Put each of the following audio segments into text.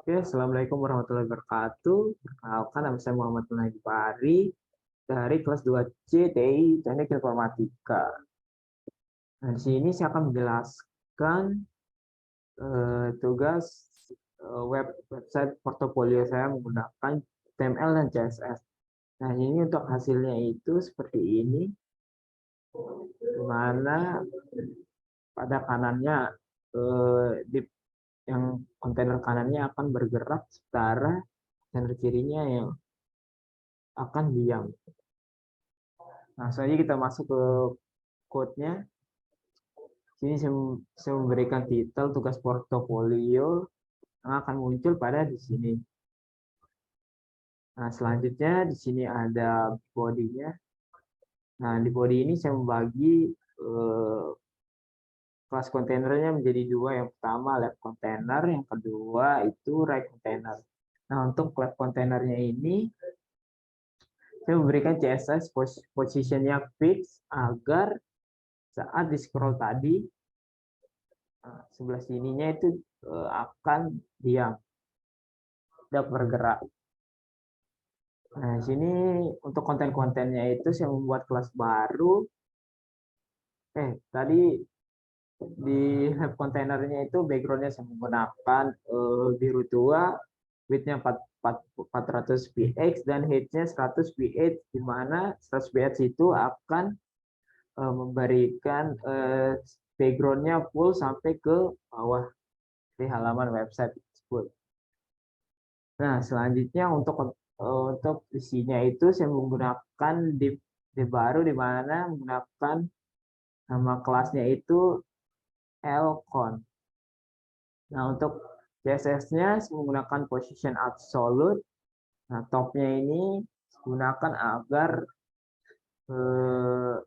Oke, Assalamualaikum warahmatullahi wabarakatuh. Perkenalkan, nama saya Muhammad Munadi Fahri dari kelas 2C TI Teknik Informatika. Nah, di sini saya akan menjelaskan tugas website portofolio saya menggunakan HTML dan CSS. Nah, ini untuk hasilnya itu seperti ini, di mana pada kanannya di yang kontainer kanannya akan bergerak secara kontainer kirinya yang akan diam. Nah, selanjutnya kita masuk ke code-nya. Sini saya memberikan titel tugas portofolio yang akan muncul pada di sini. Nah, selanjutnya di sini ada body-nya. Nah, di body ini saya membagi kelas kontainernya menjadi dua. Yang pertama lab container, yang kedua itu right container. Nah, untuk lab containernya ini saya memberikan CSS positionnya fix agar saat di scroll tadi sebelah sininya itu akan diam, tidak bergerak. Nah, di sini untuk konten-kontennya itu saya membuat kelas baru. Tadi di lab containernya itu backgroundnya saya menggunakan biru tua, widthnya 400 px dan heightnya 100 px, di mana 100 px itu akan memberikan backgroundnya full sampai ke bawah di halaman website tersebut. Nah, selanjutnya untuk isinya itu saya menggunakan div baru, di mana menggunakan nama kelasnya itu lcon. Nah, untuk CSS-nya saya menggunakan position absolute. Nah, top-nya ini gunakan agar eh,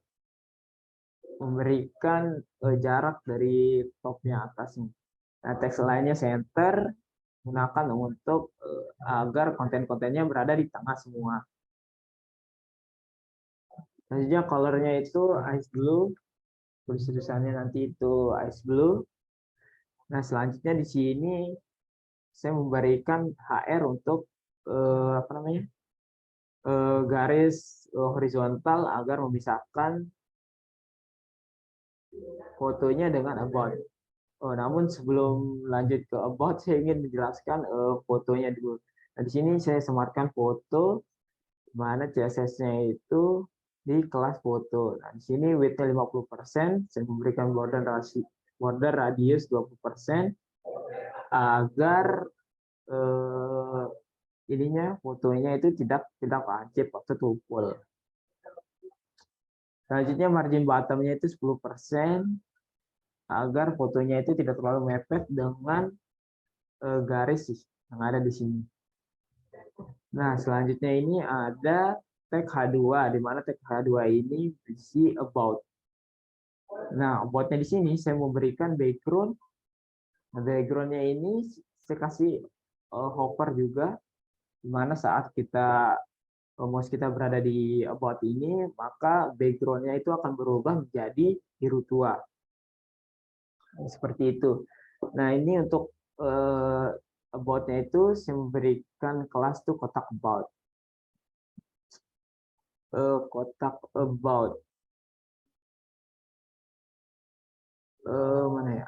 memberikan jarak dari topnya atasnya. Nah, teks lainnya center gunakan untuk agar konten-kontennya berada di tengah semua. Selanjutnya colornya itu ice blue, tulisannya nanti itu ice blue. Nah, selanjutnya di sini saya memberikan HR untuk apa namanya garis horizontal agar memisahkan fotonya dengan about. Namun sebelum lanjut ke about, saya ingin menjelaskan fotonya dulu. Nah, di sini saya sematkan foto, mana CSS-nya itu di kelas foto. Nah, di sini width-nya 50%, saya memberikan border radius 20% agar eh, ininya fotonya itu tidak wajib atau tumpul. Selanjutnya margin bottom-nya itu 10% agar fotonya itu tidak terlalu mepet dengan garis yang ada di sini. Nah, selanjutnya ini ada tag H2, di mana tag H2 ini berisi about. Nah, about-nya di sini saya memberikan background. Nah, background-nya ini saya kasih hover juga, di mana saat mouse kita berada di about ini, maka background-nya itu akan berubah menjadi biru tua. Seperti itu. Nah, ini untuk about-nya itu saya memberikan kelas tuh kotak about. Kotak about. Mana ya?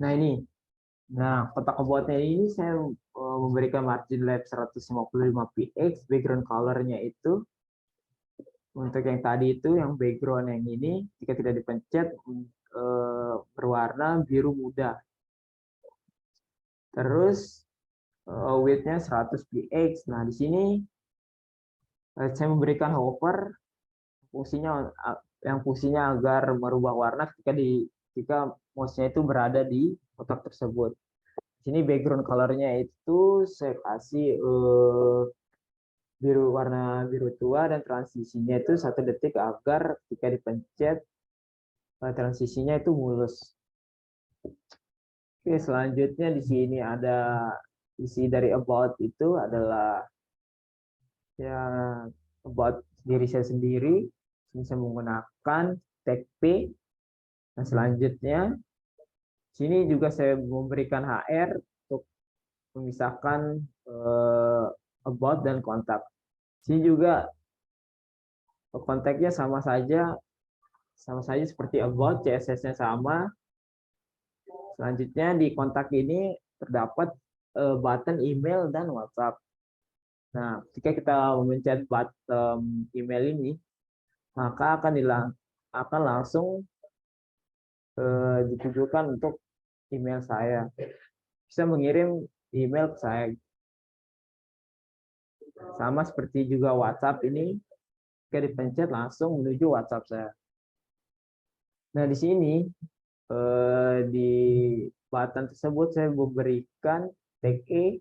Nah, ini. Nah, kotak about-nya ini saya memberikan margin left 155 px, background color-nya itu untuk yang tadi itu, yang background yang ini, jika tidak dipencet, berwarna biru muda. Terus width-nya 100 px. Nah, di sini saya memberikan hover fungsinya agar merubah warna ketika mouse-nya itu berada di kotak tersebut. Di sini background color-nya itu saya kasih warna biru tua, dan transisinya itu 1 detik agar ketika dipencet transisinya itu mulus. Oke, selanjutnya di sini ada isi dari about itu adalah ya about diri saya sendiri. Ini saya menggunakan tag P. Nah, selanjutnya sini juga saya memberikan HR untuk memisahkan about dan kontak. Sini juga kontaknya sama saja seperti about, CSS-nya sama. Selanjutnya di kontak ini terdapat button email dan WhatsApp. Nah, ketika kita memencet button email ini, maka akan langsung ditujukan untuk email saya. Bisa mengirim email ke saya. Sama seperti juga WhatsApp ini, ketika dipencet langsung menuju WhatsApp saya. Nah, di sini di button tersebut saya memberikan tag E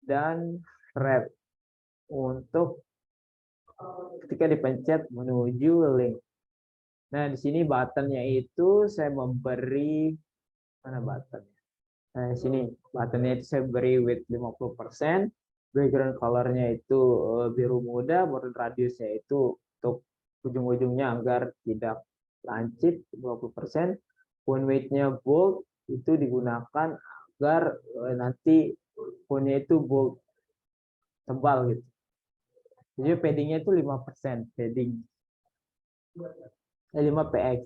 dan wrap untuk ketika dipencet menuju link. Nah, di sini buttonnya itu saya memberi mana buttonnya? Nah, di sini buttonnya itu saya beri width 50%, background colornya itu biru muda, border radiusnya itu untuk ujung-ujungnya agar tidak lancip 20%, font weight-nya bold itu digunakan agar nanti fontnya itu bold tebal gitu. Jadi paddingnya itu 5% padding. 5px.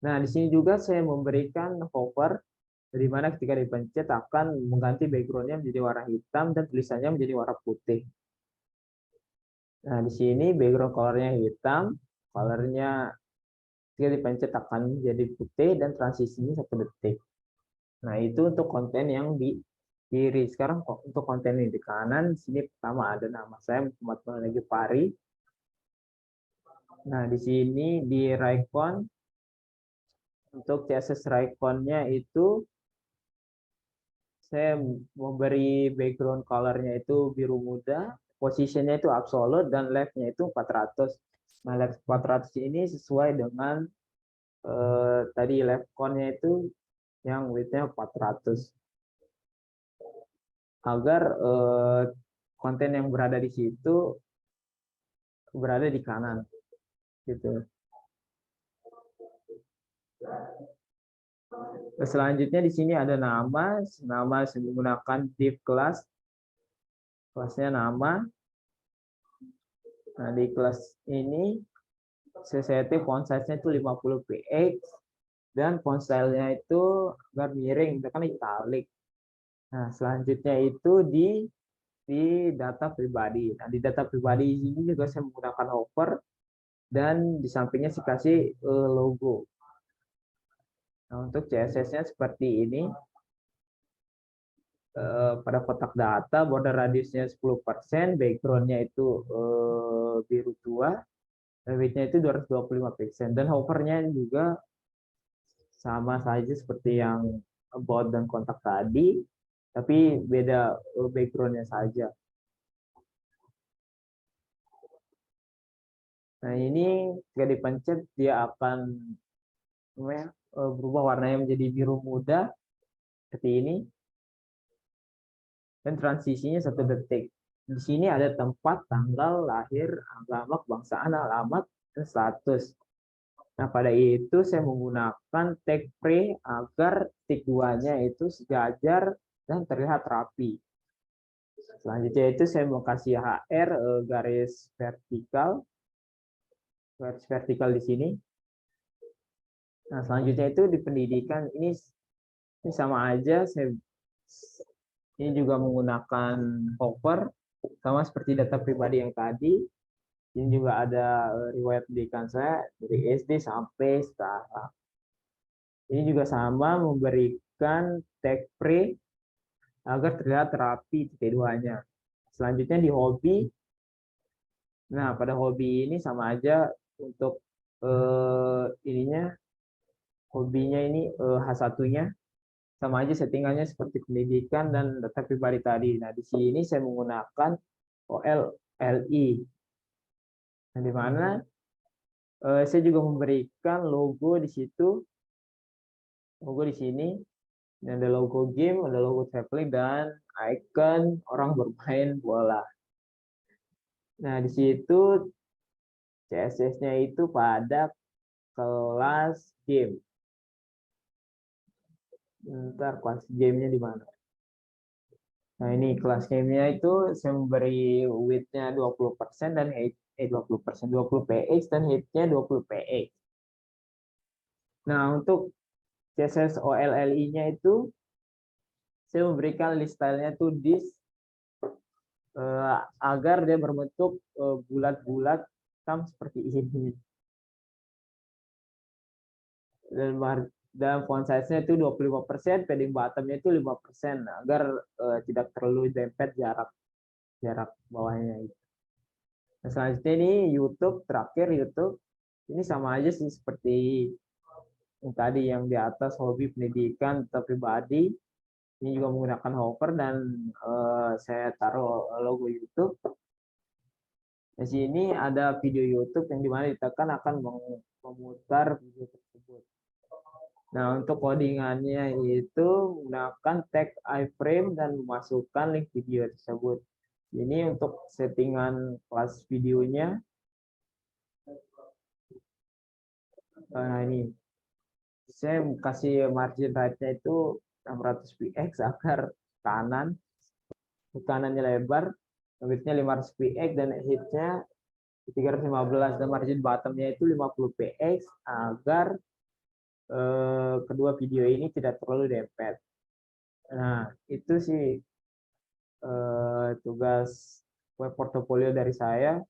Nah, di sini juga saya memberikan hover, di mana ketika dipencet akan mengganti background-nya menjadi warna hitam dan tulisannya menjadi warna putih. Nah, di sini background color-nya hitam, color-nya ketika dipencet akan menjadi putih dan transisinya 1 detik. Nah, itu untuk konten yang di kiri. Sekarang untuk konten yang di kanan, di sini pertama ada nama saya, Muhammad Malagi Pari. Nah, di sini di Raycon, untuk CSS Raycon-nya itu saya memberi background color-nya itu biru muda, position-nya itu absolute, dan left-nya itu 400. Nah, left 400 ini sesuai dengan tadi left con-nya itu yang width-nya 400. Agar konten yang berada di situ berada di kanan. Gitu. Selanjutnya di sini ada nama menggunakan div class, kelasnya nama. Nah, di kelas ini saya setting font size-nya itu 50 px dan font style-nya itu agar miring, itu kan italic. Nah, selanjutnya itu di data pribadi. Nah, di data pribadi ini juga saya menggunakan hover dan di sampingnya saya kasih logo. Nah, untuk CSS-nya seperti ini. Pada kotak data, border radiusnya 10%, background-nya itu biru tua, width-nya itu 225 pixel, dan hover-nya juga sama saja seperti yang about dan kontak tadi, tapi beda background-nya saja. Nah, ini jika dipencet dia akan berubah warnanya menjadi biru muda seperti ini, dan transisinya 1 detik. Di sini ada tempat, tanggal lahir, agama, kebangsaan, alamat, dan status. Nah, pada itu saya menggunakan tag pre agar titik 2-nya itu sejajar dan terlihat rapi. Selanjutnya itu saya mau kasih HR garis vertikal di sini. Nah, selanjutnya itu di pendidikan ini sama aja, ini juga menggunakan hover sama seperti data pribadi yang tadi. Ini juga ada riwayat pendidikan saya dari SD sampai sekarang. Ini juga sama memberikan tag pre agar terlihat rapi titik 2-nya. Selanjutnya di hobi. Nah, pada hobi ini sama aja untuk hobinya ini H1-nya sama aja settingannya seperti pendidikan dan data pribadi tadi. Nah, di sini saya menggunakan OLLI. Nah, di mana saya juga memberikan logo di situ. Logo di sini. Ini ada logo game, ada logo traveling, dan icon orang bermain bola. Nah, di situ CSS-nya itu pada kelas game. Ntar kelas gamenya di mana? Nah, ini kelas gamenya itu saya memberi width-nya 20% dan height 20%, 20 px dan height-nya 20 px. Nah, untuk CSS OLLI-nya itu saya memberikan list style-nya tuh this agar dia berbentuk bulat-bulat seperti ini. Dan font size-nya itu 25%, padding bottom-nya itu 5% agar tidak terlalu dempet jarak bawahnya. Nah, selanjutnya ini YouTube, terakhir YouTube. Ini sama aja sih seperti yang tadi yang di atas, hobi, pendidikan, atau pribadi. Ini juga menggunakan hover dan saya taruh logo YouTube. Di sini ada video YouTube yang dimana ditekan akan memutar video tersebut. Nah, untuk codingannya itu menggunakan tag iframe dan memasukkan link video tersebut. Ini untuk settingan kelas videonya. Nah, ini saya kasih margin right-nya itu 600 px agar kanannya lebar, width-nya 500 px dan height-nya 315 dan margin bottom-nya itu 50 px agar kedua video ini tidak terlalu dempet. Nah, itu sih tugas web portofolio dari saya.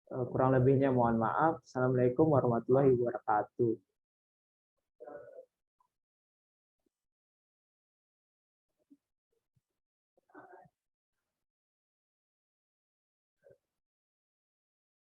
Kurang lebihnya mohon maaf. Assalamualaikum warahmatullahi wabarakatuh.